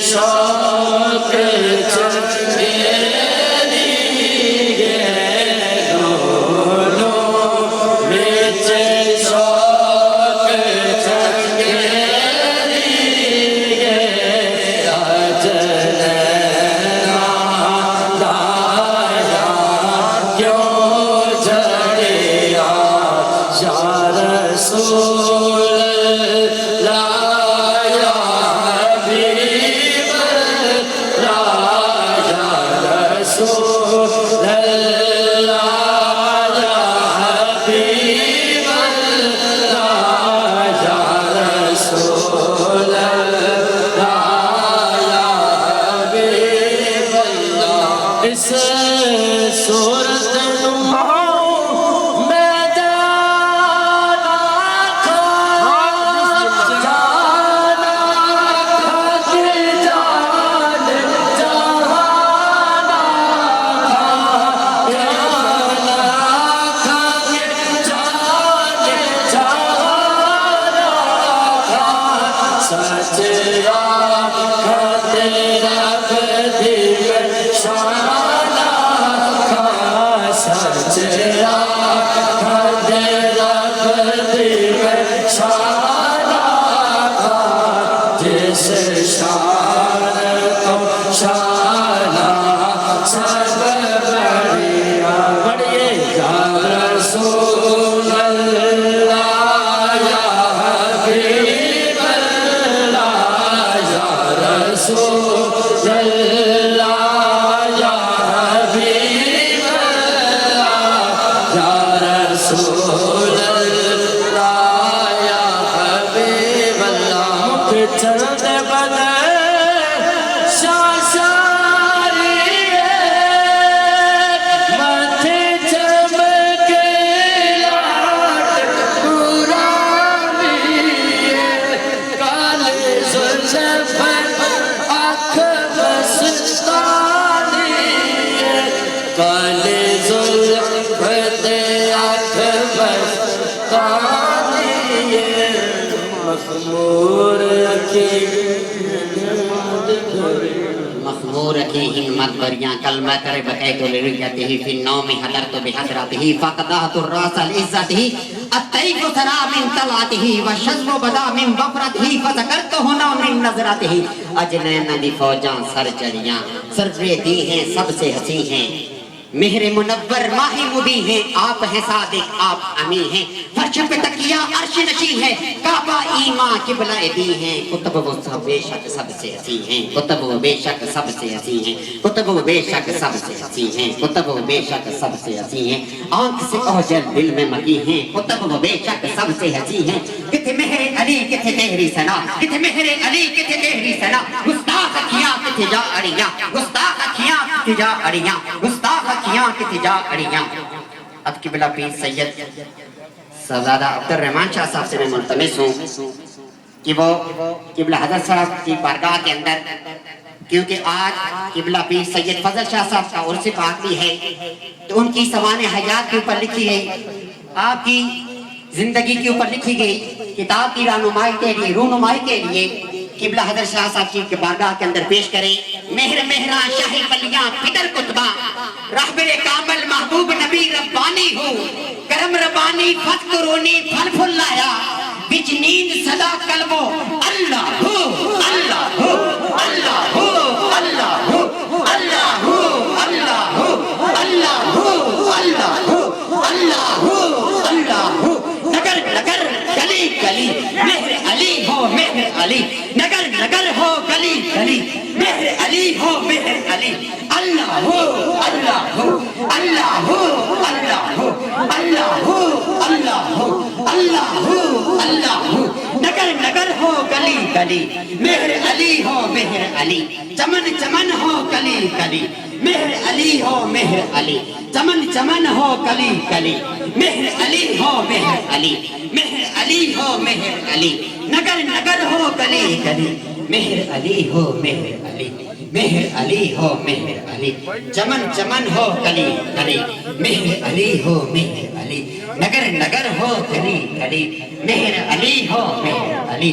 شوق چلے مخمور کی ہمت بریاں کلمہ کرے بقیت لرجتہ فی النوم حضرت بحضرتہ فقدات الراس العزتہ الطیف سرا من طلعتہ وشزم بدا من وفرتہ فذکرتہ نوم من نظرتہ اجنین دی فوجاں سر چڑیاں سر ریتی ہیں سب سے ہنسی ہیں مہر منور ماہی مبی ہیں آپ ہیں صادق آپ امی ہیں فرش پہ تکیہ عرش نشی ہے کعبہ ایمان قبلہ دی ہیں کتب و بے شک سب سے ہنسی ہیں کتب و بے شک سب سے ہنسی ہیں کتب و بے شک سب سے ہنسی ہیں کتب و بے شک سب سے ہنسی ہیں آنکھ سے اوجل دل میں مکی ہیں کتب و بے شک سب سے ہنسی ہیں کتھے مہر علی کتھے تہری سنا کتھے مہر علی کتھے تہری سنا گستاخ اکھیاں کتھے جا اڑیاں گستاخ اکھیاں کتھے جا اڑیاں گستاخ اکھیاں کتھے جا اڑیاں اب قبلہ پیر سید صاحبزادہ عبد الرحمن شاہ صاحب سے میں ملتمس ہوں کہ وہ قبلہ حضرت صاحب کی بارگاہ کے اندر کیونکہ آج قبلہ پیر سید فضل شاہ صاحب کا عرس پاک بھی ہے تو ان کی سوانح حیات کے اوپر لکھی گئی آپ کی زندگی کے اوپر لکھی گئی کتاب کی رونمائی کے لیے قبلہ حضرت شاہ صاحب کی بارگاہ کے اندر پیش کریں مہر مہراں شاہ ولیاں فدر کتبہ رہبر کامل محبوب نبی ربانی ہو کرم ربانی فت کرونی پھل پھل لایا بچ نیند صدا قلبو اللہ ہو اللہ ہو اللہ ہو اللہ ہو اللہ ہو اللہ ہو اللہ ہو اللہ ہو اللہ ہو اللہ ہو نگر نگر گلی گلی مہر علی ہو مہر علی نگر نگر ہو گلی گلی مہر علی ہو مہر علی اللہ ہو اللہ ہو اللہ ہو اللہ ہو اللہ ہو اللہ ہو اللہ ہو اللہ ہو نگر نگر ہو گلی گلی مہر علی ہو مہر علی چمن چمن ہو گلی گلی مہر علی ہو مہر علی چمن چمن ہو گلی گلی مہر علی ہو مہر علی مہر علی ہو مہر علی نگر نگر ہو گلی گلی مہر علی ہو مہر علی مہر علی ہو مہر علی چمن چمن ہو گلی گلی مہر علی ہو مہر علی نگر نگر ہو گلی گلی مہر علی ہو مہر علی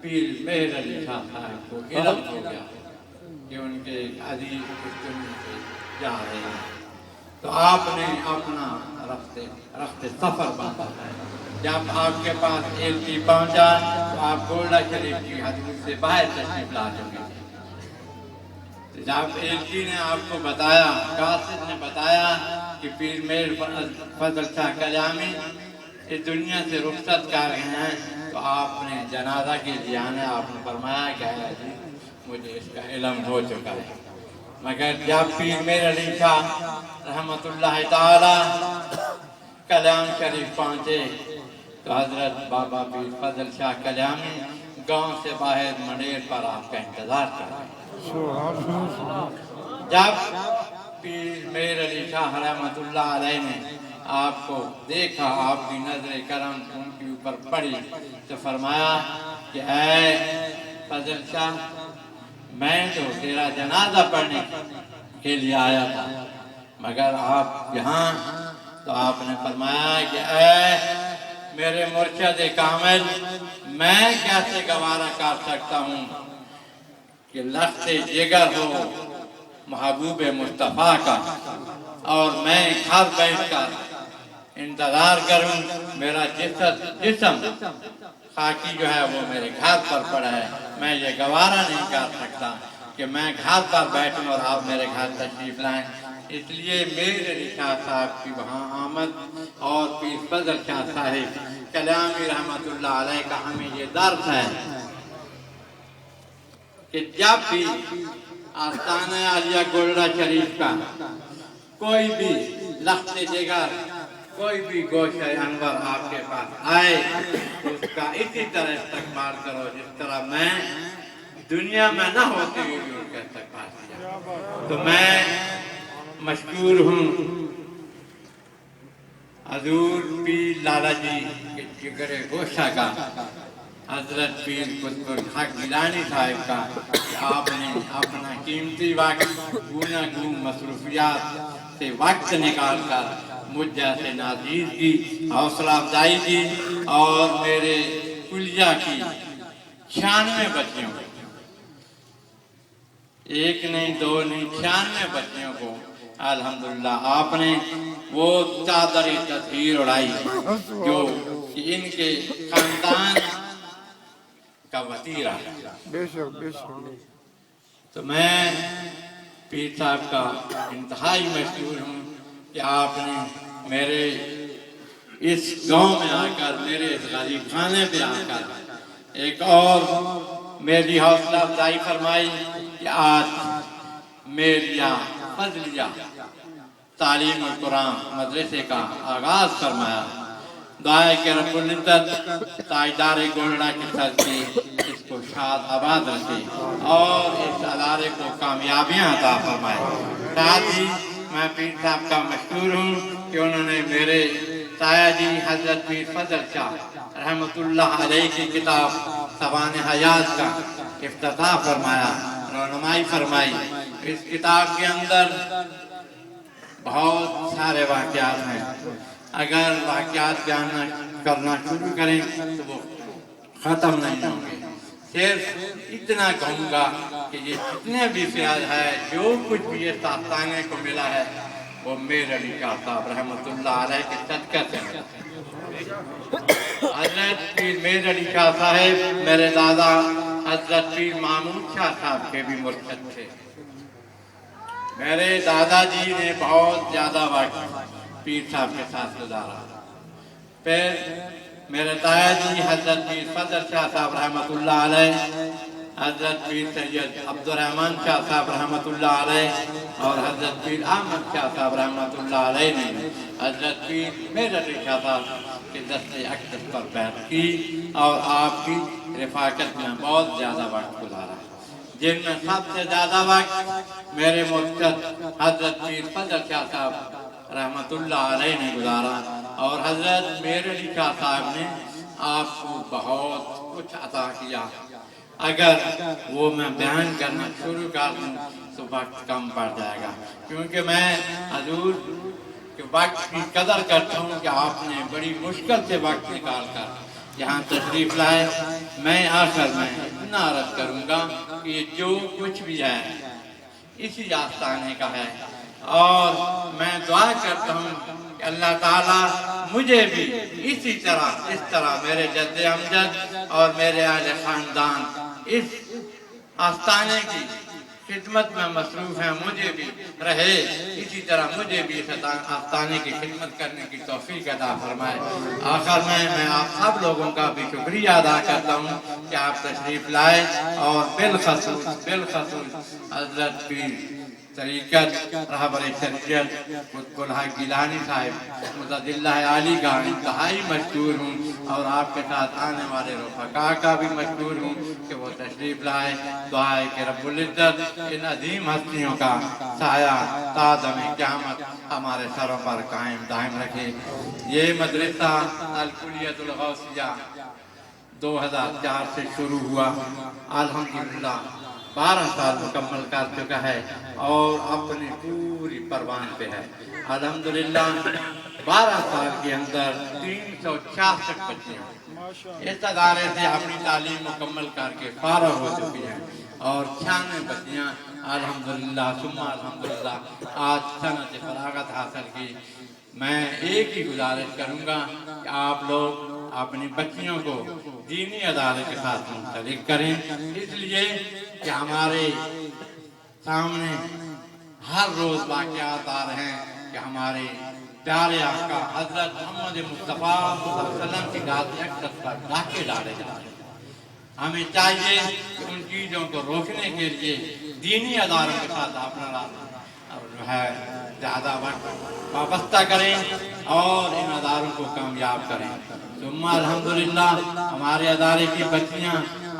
پیر مہر علی شاہ صاحب کو علم ہو گیا کہ ان کے عزیز اس دنیا سے جا رہے ہیں، تو آپ نے اپنا رخت سفر باندھا ہے۔ جب آپ کے پاس ایلچی پہنچا تو آپ گولڈا شریف کی حدود سے باہر تشریف لا چکے تھے۔ جب ایلچی نے آپ کو بتایا، قاصد نے بتایا کہ پیر میر فضل شاہ کلیامی اس دنیا سے رخصت کر گئے ہیں، تو آپ نے جنازہ کے لیے آنے آپ نے فرمایا کہ ہے جی مجھے اس کا علم ہو چکا ہے۔ مگر جب پیر میر علی شاہ رحمت اللہ تعالی کلیام شریف پہنچے تو حضرت بابا پیر فضل شاہ کلیامی گاؤں سے باہر منڈیر پر آپ کا انتظار کر رہے ہیں۔ جب پیر میر علی شاہ رحمت اللہ علیہ نے آپ کو دیکھا، آپ کی نظر کرم ان کے اوپر پڑی تو فرمایا کہ اے فضل شاہ، میں تو تیرا جنازہ پڑھنے کے لیے آیا تھا، مگر آپ یہاں، تو آپ نے فرمایا کہ اے میرے مرشد کامل، میں کیسے گوارا کر سکتا ہوں کہ لخت جگر ہو محبوب مصطفیٰ کا اور میں گھر بیٹھ کر انتظار کروں، میرا جسم خاکی جو ہے وہ میرے گھر پر پڑا ہے، میں یہ گوارا نہیں کر سکتا کہ میں گھر پر بیٹھوں اور آپ میرے گھر تشریف لائیں۔ اس لیے میر علی شاہ صاحب کی وہاں آمد اور پیر فضل شاہ صاحب کلیامی رحمت اللہ علیہ کا ہمیں یہ درس ہے کہ جب بھی آستانہ عالیہ گولڈا شریف کا کوئی بھی لخت جگر، کوئی بھی گوشہ انور آپ کے پاس آئے، اس کا اسی طرح استقبال کرو جس طرح میں دنیا میں نہ ہوتے ہوئے بھی ان کا استقبال کیا۔ تو میں مشکور ہوں حضور پیر لالا جی کے جگر گوشہ کا، حضرت پیر قطب الحق گیلانی صاحب کا، کہ آپ نے اپنا قیمتی وقت گونا گون مصروفیات سے وقت نکال کر مجھ جیسے ناظرین کی حوصلہ افزائی کی اور میرے کلیہ کی 96 بچیوں کو، ایک نہیں دو نہیں 96 بچیوں کو الحمدللہ آپ نے وہ چادر تطہیر اڑائی جو کہ ان کے خاندان کا وطیرہ ہے۔ بے شک بے شک۔ تو میں پیر صاحب کا انتہائی مشکور ہوں کہ آپ نے میرے اس گاؤں میں آ کر، میرے اس غریب خانے پہ آ کر ایک اور میری حوصلہ افزائی فرمائی کہ آج میریا فضلیہ تعلیم قرآن مدرسے کا آغاز فرمایا۔ دعا ہے کہ رب العزت تاجدار گولڈا کی سرزی اس کو شاد آباد رکھے اور اس ادارے کو کامیابیاں عطا فرمائے۔ ساتھ ہی میں پیر صاحب کا مشکور ہوں کہ انہوں نے میرے سایہ جی حضرت پیر فضل شاہ رحمت اللہ علیہ کی کتاب سوانح حیات کا افتتاح فرمایا، رونمائی فرمائی۔ اس کتاب کے اندر بہت سارے واقعات ہیں، اگر واقعات بیان کرنا شروع کریں تو وہ ختم نہیں ہوں گے۔ صرف اتنا کہوں گا کہ یہ جتنے بھی فیاض ہے، جو کچھ بھی یہ داستانے کو ملا ہے، وہ میر علی شاہ صاحب رحمت اللہ علیہ کے صدقہ سے ملا ہے۔ حضرت پیر میر علی شاہ صاحب میرے دادا حضرت پیر محمود شاہ صاحب کے بھی مرشد تھے۔ میرے دادا جی نے بہت زیادہ وقت پیر صاحب کے ساتھ گزارا۔ پھر میرے تایا جی حضرت پیر فضل شاہ صاحب رحمت اللہ علیہ، حضرت پیر سید عبد الرحمن شاہ صاحب رحمت اللہ علیہ اور حضرت پیر احمد شاہ صاحب رحمت اللہ علیہ نے حضرت پیر میر علی شاہ صاحب کے دست اقدس پر بیعت کی اور آپ کی رفاقت میں بہت زیادہ وقت گزارا، جن میں سب سے زیادہ وقت میرے مرشد حضرت پیر فضل شاہ صاحب رحمت اللہ علیہ نے گزارا، اور حضرت میر علی شاہ صاحب نے آپ کو بہت کچھ عطا کیا۔ اگر وہ میں بیان کرنا شروع کر دوں تو وقت کم پڑ جائے گا، کیونکہ میں حضور کے وقت کی قدر کرتا ہوں کہ آپ نے بڑی مشکل سے وقت نکال کر یہاں تشریف لائے۔ میں آخر میں اتنا عرض کروں گا کہ یہ جو کچھ بھی ہے اسی آستانے کا ہے، اور میں دعا کرتا ہوں کہ اللہ تعالیٰ مجھے بھی اسی طرح، اس طرح میرے جد امجد اور میرے اہل خاندان اس آستانے کی خدمت میں مصروف ہیں، مجھے بھی رہے اسی طرح، مجھے بھی اس آستانے کی خدمت کرنے کی توفیق عطا فرمائے۔ آخر میں آپ سب لوگوں کا بھی شکریہ ادا کرتا ہوں کہ آپ تشریف لائے، اور بالخصوص حضرت پیر طریقت رہبر شریعت قطب الحق گیلانی صاحب مدد اللہ علی کا انتہائی مشکور ہوں، اور آپ کے ساتھ آنے والے رفقا کا بھی مشکور ہوں کہ وہ تشریف لائے۔ دعا ہے کہ رب العزت ان عظیم ہستیوں کا سایہ تا دم قیامت ہمارے سروں پر قائم دائم رکھے۔ یہ مدرسہ الکلیۃ الغوثیہ 2004 سے شروع ہوا، الحمدللہ 12 سال مکمل کر چکا ہے اور اپنی پوری پروان پہ ہے۔ الحمدللہ 12 سال کے اندر 366 بچیاں اس ادارے سے اپنی تعلیم مکمل کر کے فارغ ہو چکی ہیں، اور 96 بچیاں الحمدللہ ثم الحمدللہ آج صنعت فراغت حاصل کی۔ میں ایک ہی گزارش کروں گا کہ آپ لوگ اپنی بچیوں کو دینی ادارے کے ساتھ منسلک کریں، اس لیے کہ ہمارے سامنے ہر روز واقعات آ رہے ہیں کہ ہمارے پیارے آقا حضرت محمد مصطفیٰ صلی اللہ علیہ وسلم کی ذات اقدس پر ڈاکے ڈالے جا رہے ہیں۔ ہمیں چاہیے کہ ان چیزوں کو روکنے کے لیے دینی اداروں کے ساتھ اپنا جو ہے زیادہ وقت وابستہ کریں اور ان اداروں کو کامیاب کریں۔ ثم الحمدللہ ہمارے ادارے کی بچیاں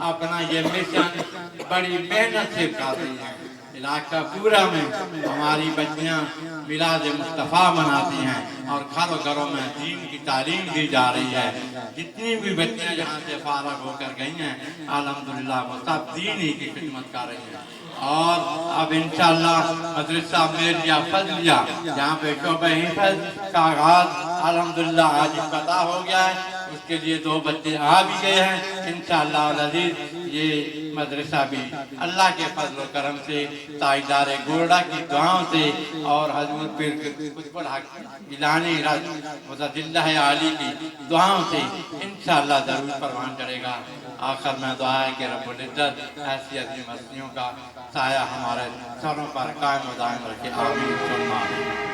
اپنا یہ مشن بڑی محنت سے کر رہی ہیں۔ علاقہ پورا میں ہماری بچیاں میلاد مصطفیٰ مناتی ہیں اور گھروں میں دین کی تعلیم دی جا رہی ہے۔ جتنی بھی بچیاں یہاں سے فارغ ہو کر گئی ہیں الحمدللہ وہ سب دین ہی کی خدمت کر رہی ہیں، اور اب انشاءاللہ مدرسہ میریہ فضلیہ جہاں پہ شعبہ حفظ کا آغاز الحمدللہ آج افتتاح ہو گیا ہے، اس کے لیے 2 بچے آ بھی گئے ہیں انشاءاللہ العزیز۔ یہ مدرسہ بھی اللہ کے فضل و کرم سے، تاجدار گورڈا کی دعاؤں سے اور حضور پیر قطب الحق گیلانی مدد اللہ علی کی دعاؤں سے انشاءاللہ ضرور پروان چڑھے گا۔ آخر میں دعا ہے کہ رب العزت ایسی عظیم ہستیوں کا سایہ ہمارے سروں پر قائم و دائم رکھے، آمین ثم آمین۔